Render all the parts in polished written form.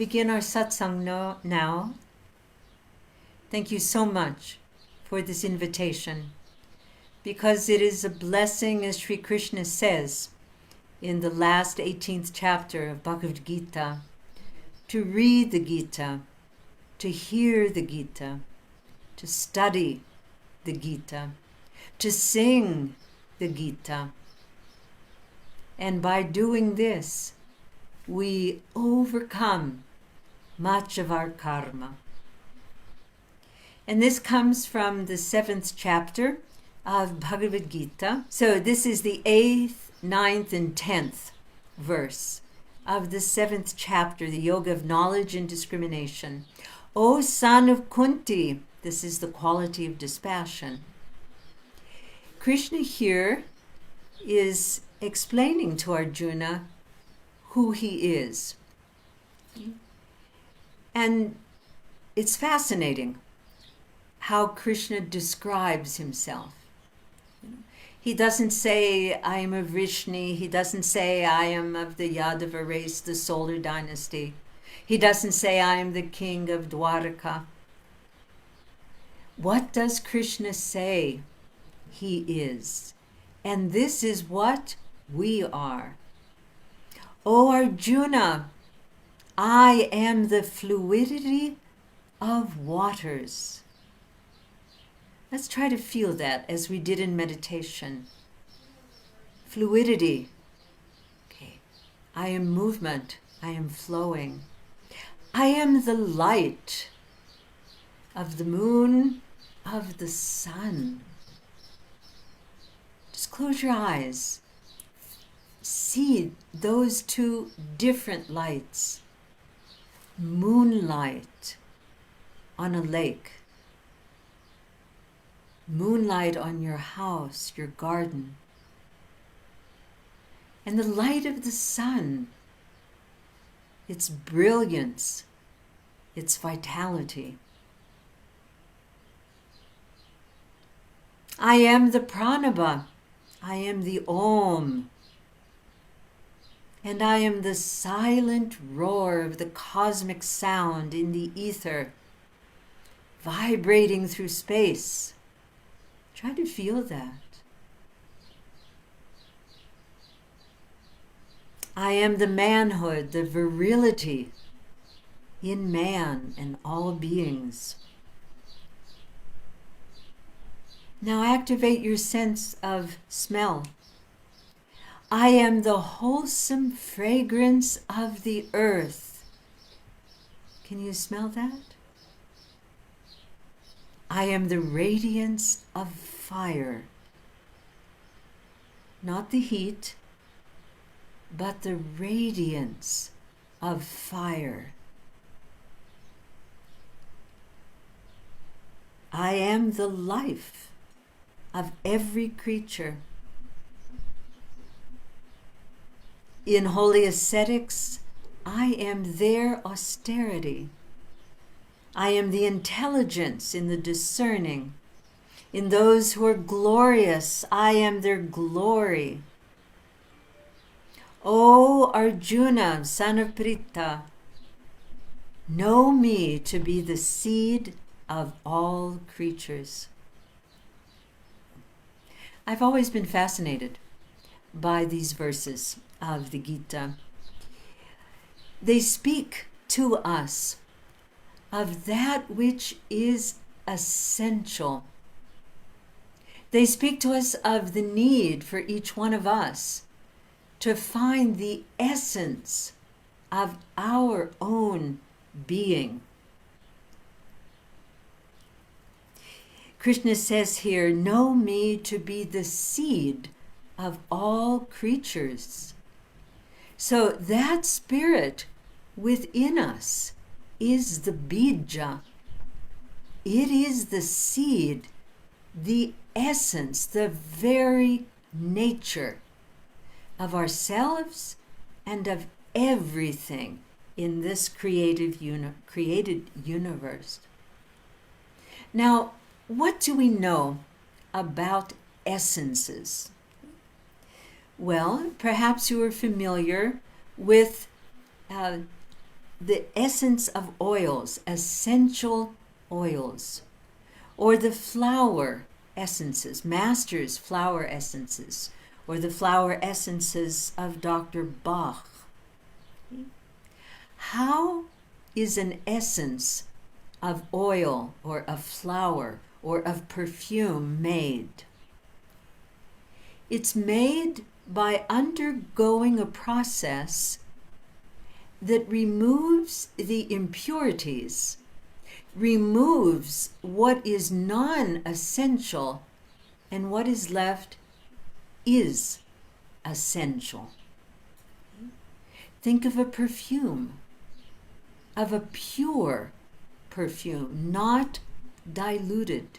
begin our satsang now. Thank you so much for this invitation, because it is a blessing, as Sri Krishna says in the last 18th chapter of Bhagwad Gita, to read the Gita, to hear the Gita, to study the Gita, to sing the Gita. And by doing this, we overcome much of our karma. And this comes from the 7th chapter of Bhagavad Gita. So this is the 8th, 9th, and 10th verse of the 7th chapter, the Yoga of Knowledge and Discrimination. O Son of Kunti, this is the quality of dispassion. Krishna here is explaining to Arjuna who he is. And it's fascinating how Krishna describes himself. He doesn't say, I am of Vrishni. He doesn't say, I am of the Yadava race, the solar dynasty. He doesn't say, I am the king of Dwarka. What does Krishna say he is? And this is what we are. O Arjuna, I am the fluidity of waters. Let's try to feel that as we did in meditation. Fluidity. Okay. I am movement. I am flowing. I am the light of the moon, of the sun. Just close your eyes. See those two different lights. Moonlight on a lake. Moonlight on your house, your garden. And the light of the sun, its brilliance, its vitality. I am the pranaba. I am the Om. And I am the silent roar of the cosmic sound in the ether, vibrating through space. Try to feel that. I am the manhood, the virility in man and all beings. Now activate your sense of smell. I am the wholesome fragrance of the earth. Can you smell that? I am the radiance of fire. Not the heat, but the radiance of fire. I am the life of every creature. In holyascetics, I am their austerity. I am the intelligence in the discerning. In those who are glorious, I am their glory. O Arjuna, Son of Pritha, know me to be the seed of all creatures. I've always been fascinated by these verses of the Gita. They speak to us of that which is essential. They speak to us of the need for each one of us to find the essence of our own being. Krishna says here, know me to be the seed of all creatures. So that spirit within us is the bija. It is the seed, the essence, the very nature of ourselves and of everything in this created universe. Now, what do we know about essences? Well, perhaps you are familiar with the essence of oils, essential oils, or the flower essences, master's flower essences, or the flower essences of Dr. Bach. How is an essence of oil or of flower or of perfume made? It's made by undergoing a process that removes the impurities, removes what is non-essential, and what is left is essential. Think of a perfume, of a pure perfume, not diluted,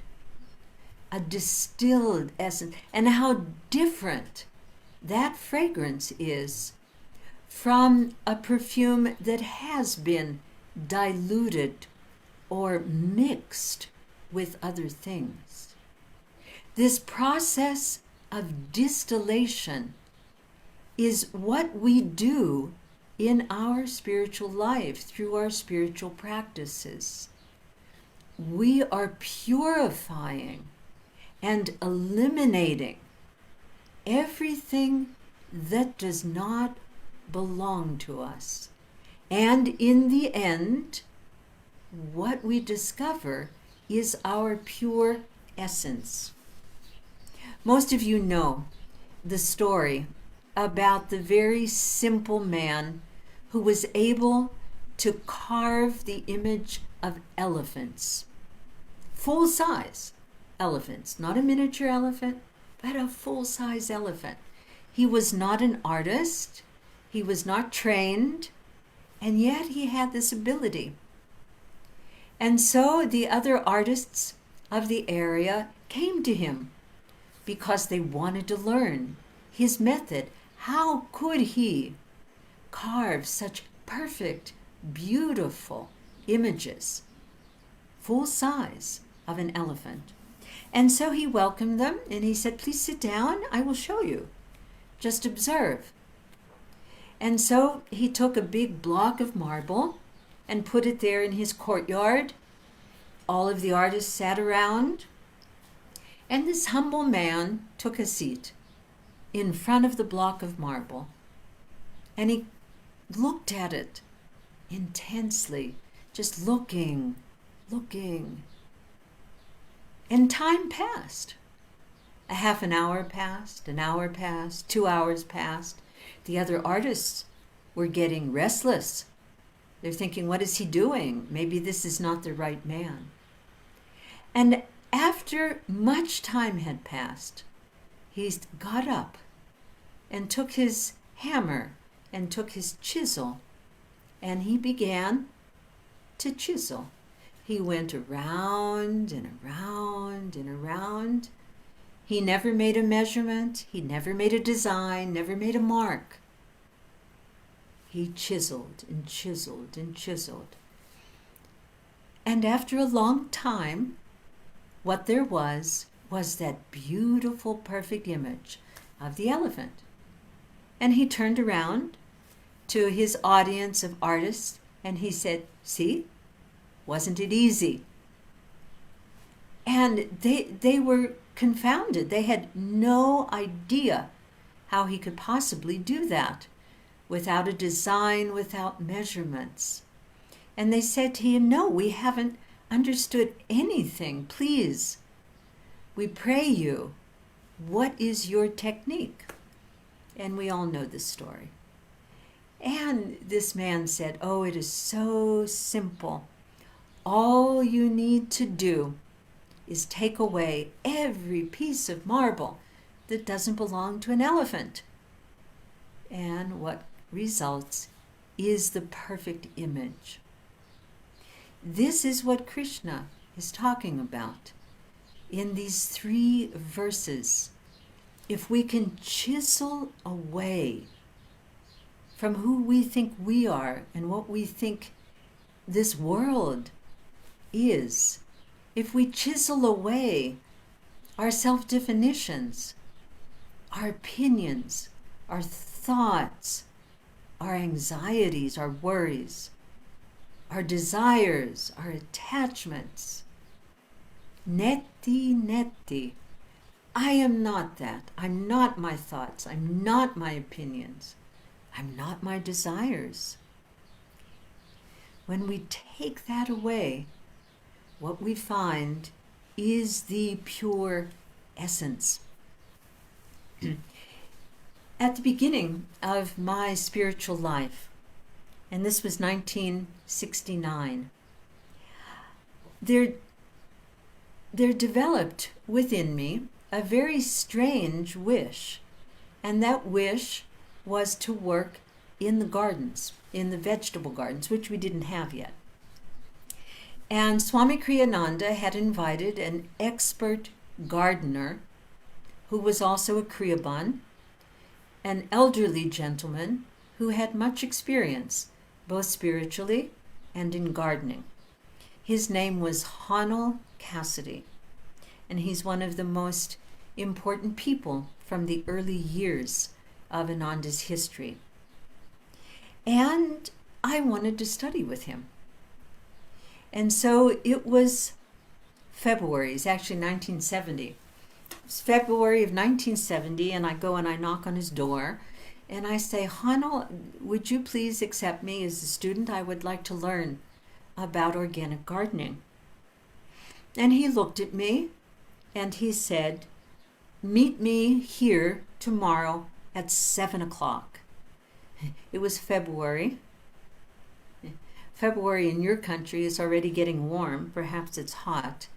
a distilled essence, and how different that fragrance is from a perfume that has been diluted or mixed with other things. This process of distillation is what we do in our spiritual life through our spiritual practices. We are purifying and eliminating everything that does not belong to us. And in the end, what we discover is our pure essence. Most of you know the story about the very simple man who was able to carve the image of elephants, full-size elephants, not a miniature elephant, but a full-size elephant. He was not an artist, he was not trained, and yet he had this ability. And so the other artists of the area came to him because they wanted to learn his method. How could he carve such perfect, beautiful images, full size, of an elephant? And so he welcomed them and he said, "Please sit down, I will show you. Just observe." And so he took a big block of marble and put it there in his courtyard. All of the artists sat around, and this humble man took a seat in front of the block of marble, and he looked at it intensely, just looking. And time passed. A half an hour passed, an hour passed, 2 hours passed. The other artists were getting restless. They're thinking, what is he doing? Maybe this is not the right man. And after much time had passed, he got up and took his hammer and took his chisel, and he began to chisel. He went around and around and around. He never made a measurement. He never made a design, never made a mark. He chiseled and chiseled and chiseled. And after a long time, what there was that beautiful, perfect image of the elephant. And he turned around to his audience of artists and he said, "See? Wasn't it easy?" And they were confounded. They had no idea how he could possibly do that without a design, without measurements. And they said to him, "No, we haven't understood anything. Please, we pray you, what is your technique?" And we all know this story. And this man said, "Oh, it is so simple. All you need to do is take away every piece of marble that doesn't belong to an elephant. And what results is the perfect image." This is what Krishna is talking about in these 3 verses. If we can chisel away from who we think we are and what we think this world is, if we chisel away our self-definitions, our opinions, our thoughts, our anxieties, our worries, our desires, our attachments. Neti, neti. I am not that. I'm not my thoughts. I'm not my opinions. I'm not my desires. When we take that away, what we find is the pure essence. At the beginning of my spiritual life, and this was 1969, there developed within me a very strange wish, and that wish was to work in the gardens, in the vegetable gardens, which we didn't have yet. And Swami Kriyananda had invited an expert gardener who was also a Kriyaban, an elderly gentleman who had much experience, both spiritually and in gardening. His name was Honel Cassidy, and he's one of the most important people from the early years of Ananda's history. And I wanted to study with him. And so it was February, it's actually 1970. It was February of 1970, and I go and I knock on his door, and I say, Honel, would you please accept me as a student? I would like to learn about organic gardening. And he looked at me, and he said, meet me here tomorrow at 7 o'clock. It was February. February in your country is already getting warm. Perhaps it's hot.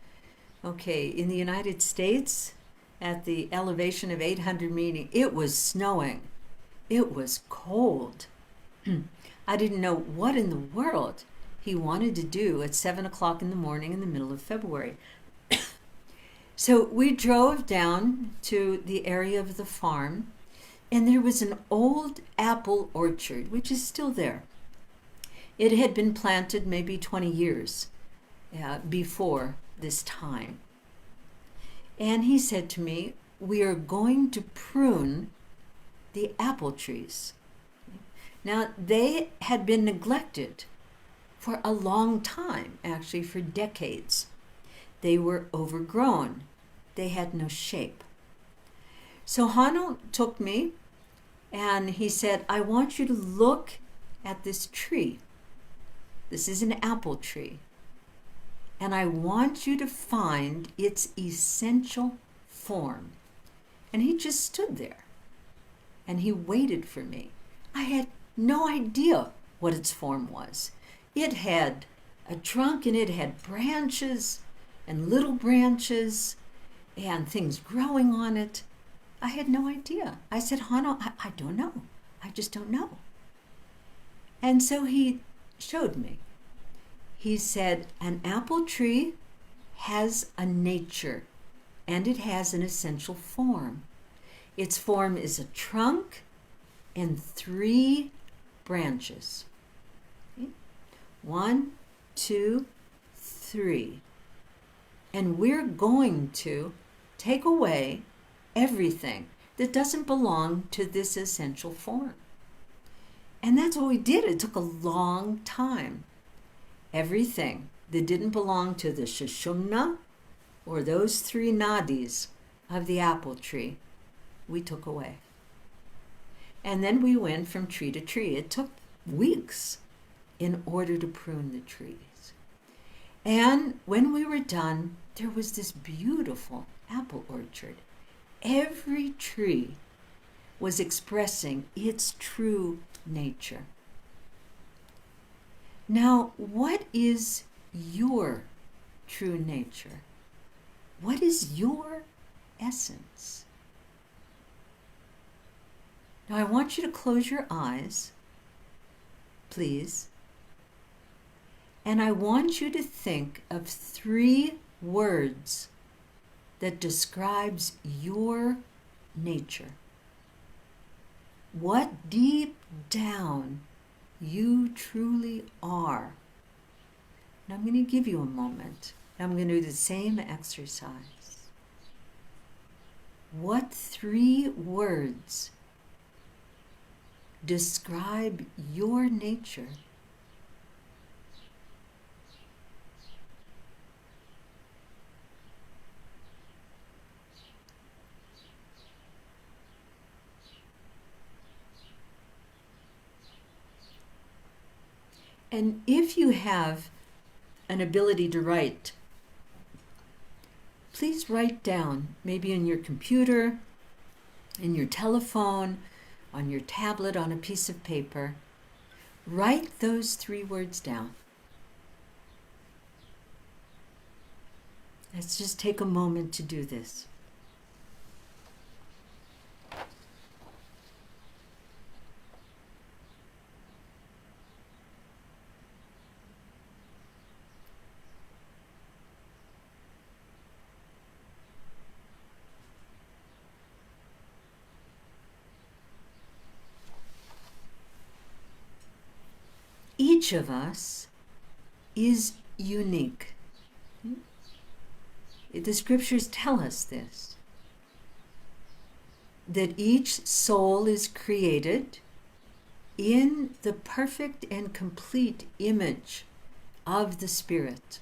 Okay, in the United States, at the elevation of 800 meters, it was snowing. It was cold. I didn't know what in the world he wanted to do at 7 o'clock in the morning in the middle of February. So we drove down to the area of the farm, and there was an old apple orchard, which is still there. It had been planted maybe 20 years before this time. And he said to me, we are going to prune the apple trees. Now, they had been neglected for a long time, actually for decades. They were overgrown. They had no shape. So Honel took me and he said, I want you to look at this tree. This is an apple tree. And I want you to find its essential form. And he just stood there and he waited for me. I had no idea what its form was. It had a trunk and it had branches and little branches and things growing on it. I had no idea. I said, Honel, I don't know. I just don't know. And so he showed me. He said, an apple tree has a nature and it has an essential form. Its form is a trunk and 3 branches. Okay? 1, 2, 3. And we're going to take away everything that doesn't belong to this essential form. And that's what we did. It took a long time. Everything that didn't belong to the Sushumna or those 3 nadis of the apple tree, we took away. And then we went from tree to tree. It took weeks in order to prune the trees. And when we were done, there was this beautiful apple orchard. Every tree was expressing its true nature. Now, what is your true nature? What is your essence? Now, I want you to close your eyes, please. And I want you to think of 3 words that describes your nature. What deep down you truly are. Now I'm going to give you a moment. I'm going to do the same exercise. What 3 words describe your nature? And if you have an ability to write, please write down, maybe in your computer, in your telephone, on your tablet, on a piece of paper, write those 3 words down. Let's just take a moment to do this. Each of us is unique. The scriptures tell us this, that each soul is created in the perfect and complete image of the Spirit.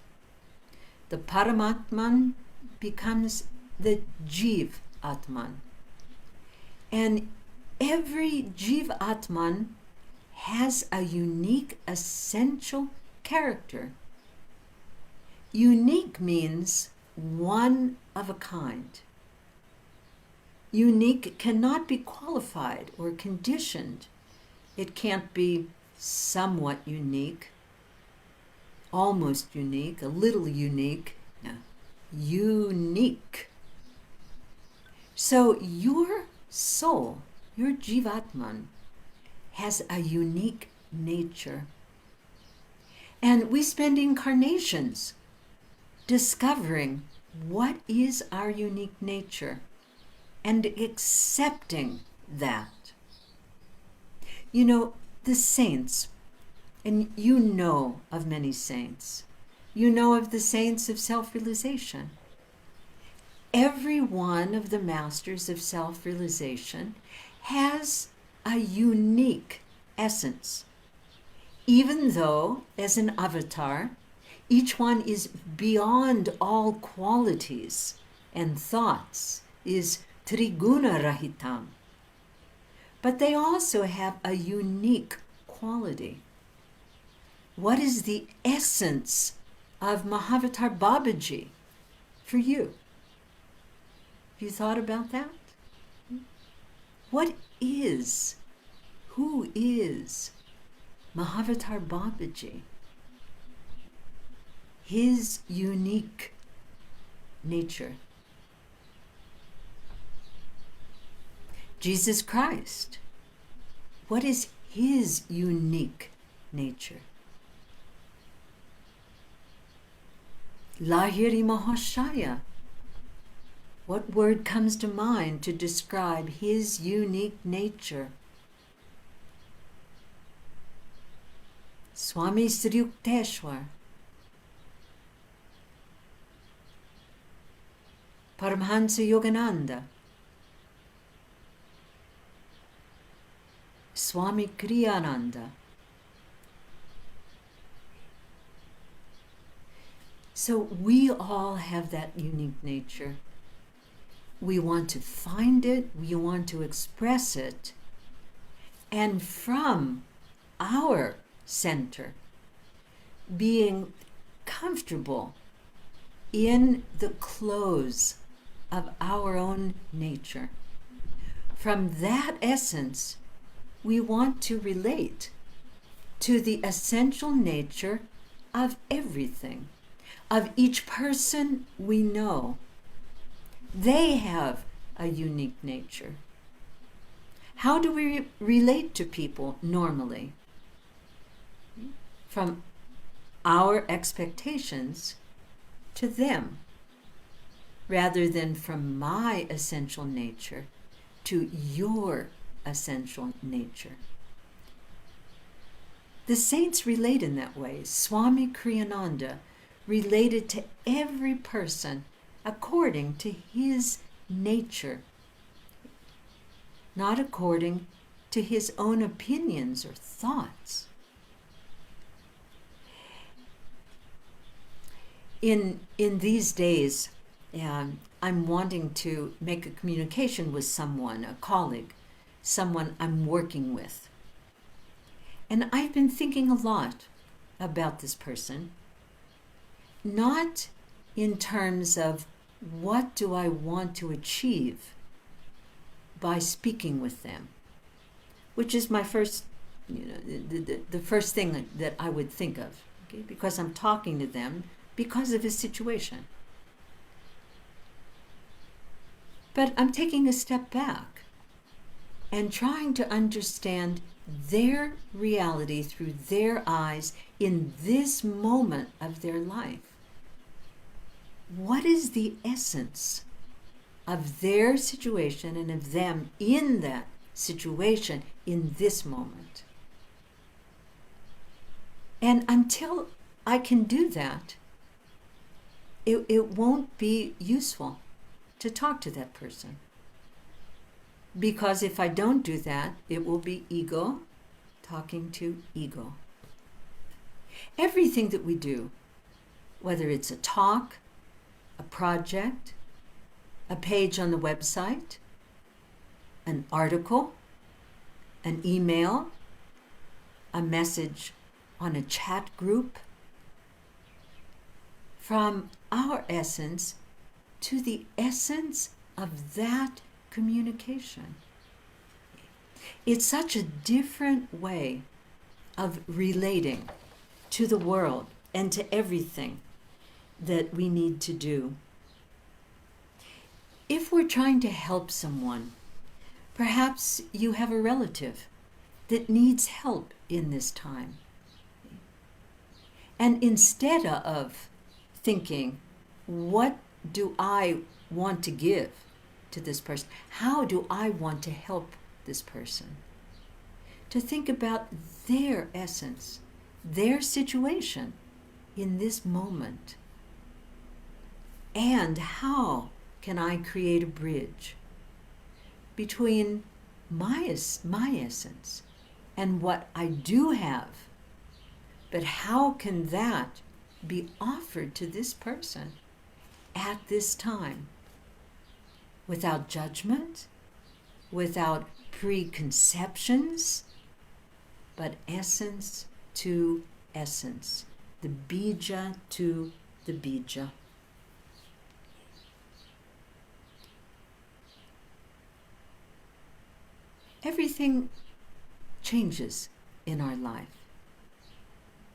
The Paramatman becomes the Jiv Atman. And every Jiv Atman has a unique, essential character. Unique means one of a kind. Unique cannot be qualified or conditioned. It can't be somewhat unique, almost unique, a little unique. No, unique. So your soul, your Jivatman, has a unique nature. And we spend incarnations discovering what is our unique nature and accepting that. You know, the saints, and you know of many saints, you know of the saints of self-realization. Every one of the masters of self-realization has a unique essence, even though, as an avatar, each one is beyond all qualities and thoughts, is triguna rahitam. But they also have a unique quality. What is the essence of Mahavatar Babaji for you? Have you thought about that? Who is Mahavatar Babaji? His unique nature. Jesus Christ, what is his unique nature? Lahiri Mahashaya, what word comes to mind to describe his unique nature? Swami Sriyukteshwar, Paramhansa Yogananda, Swami Kriyananda. So we all have that unique nature. We want to find it, we want to express it, and from our center, being comfortable in the close of our own nature. From that essence, we want to relate to the essential nature of everything, of each person we know. They have a unique nature. How do we relate to people normally? From our expectations to them, rather than from my essential nature to your essential nature. The saints relate in that way. Swami Kriyananda related to every person according to his nature, not according to his own opinions or thoughts. In these days, I'm wanting to make a communication with someone, a colleague, someone I'm working with. And I've been thinking a lot about this person, not in terms of what do I want to achieve by speaking with them, which is my first, the first thing that I would think of, okay? Because I'm talking to them because of his situation. But I'm taking a step back and trying to understand their reality through their eyes in this moment of their life. What is the essence of their situation and of them in that situation in this moment? And until I can do that, it won't be useful to talk to that person. Because if I don't do that, it will be ego talking to ego. Everything that we do, whether it's a talk, a project, a page on the website, an article, an email, a message on a chat group, from our essence to the essence of that communication. It's such a different way of relating to the world and to everything that we need to do. If we're trying to help someone, perhaps you have a relative that needs help in this time. And instead of thinking, what do I want to give to this person? How do I want to help this person? To think about their essence, their situation in this moment. And how can I create a bridge between my essence and what I do have? But how can that be offered to this person at this time? Without judgment, without preconceptions, but essence to essence, the bija to the bija. Everything changes in our life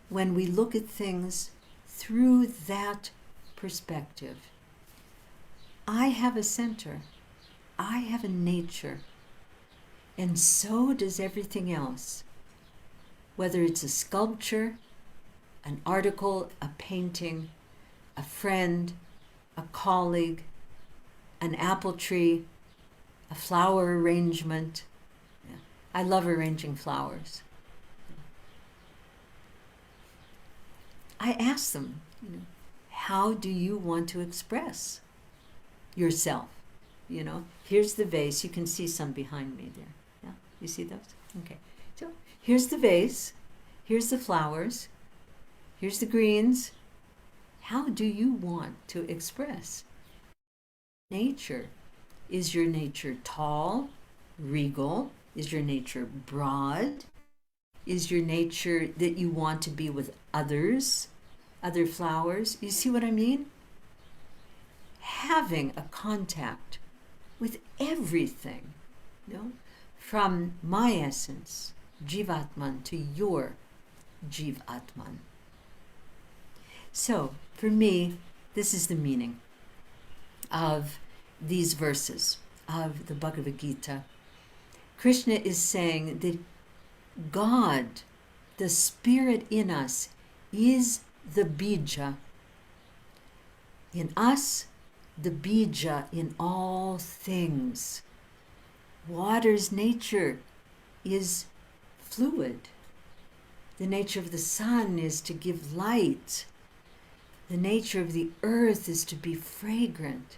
when we look at things through that perspective. I have a center, I have a nature, and so does everything else. Whether it's a sculpture, an article, a painting, a friend, a colleague, an apple tree, a flower arrangement. I love arranging flowers. I ask them, how do you want to express yourself? Here's the vase. You can see some behind me there. Yeah, you see those? Okay. So here's the vase. Here's the flowers. Here's the greens. How do you want to express? Nature. Is your nature tall, regal? Is your nature broad? Is your nature that you want to be with others, other flowers? You see what I mean? Having a contact with everything, from my essence, Jivatman, to your Jivatman. So, for me, this is the meaning of these verses of the Bhagavad Gita. Krishna is saying that God, the Spirit in us, is the bija. In us, the bija in all things. Water's nature is fluid. The nature of the sun is to give light. The nature of the earth is to be fragrant.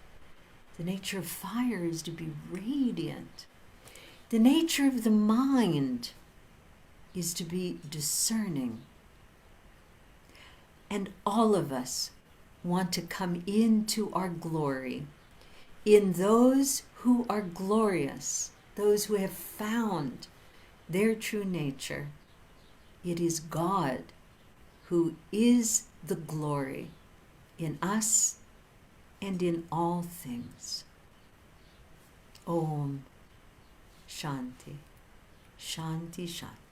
The nature of fire is to be radiant. The nature of the mind is to be discerning. And all of us want to come into our glory in those who are glorious, those who have found their true nature. It is God who is the glory in us and in all things. Om Shanti, Shanti, Shanti.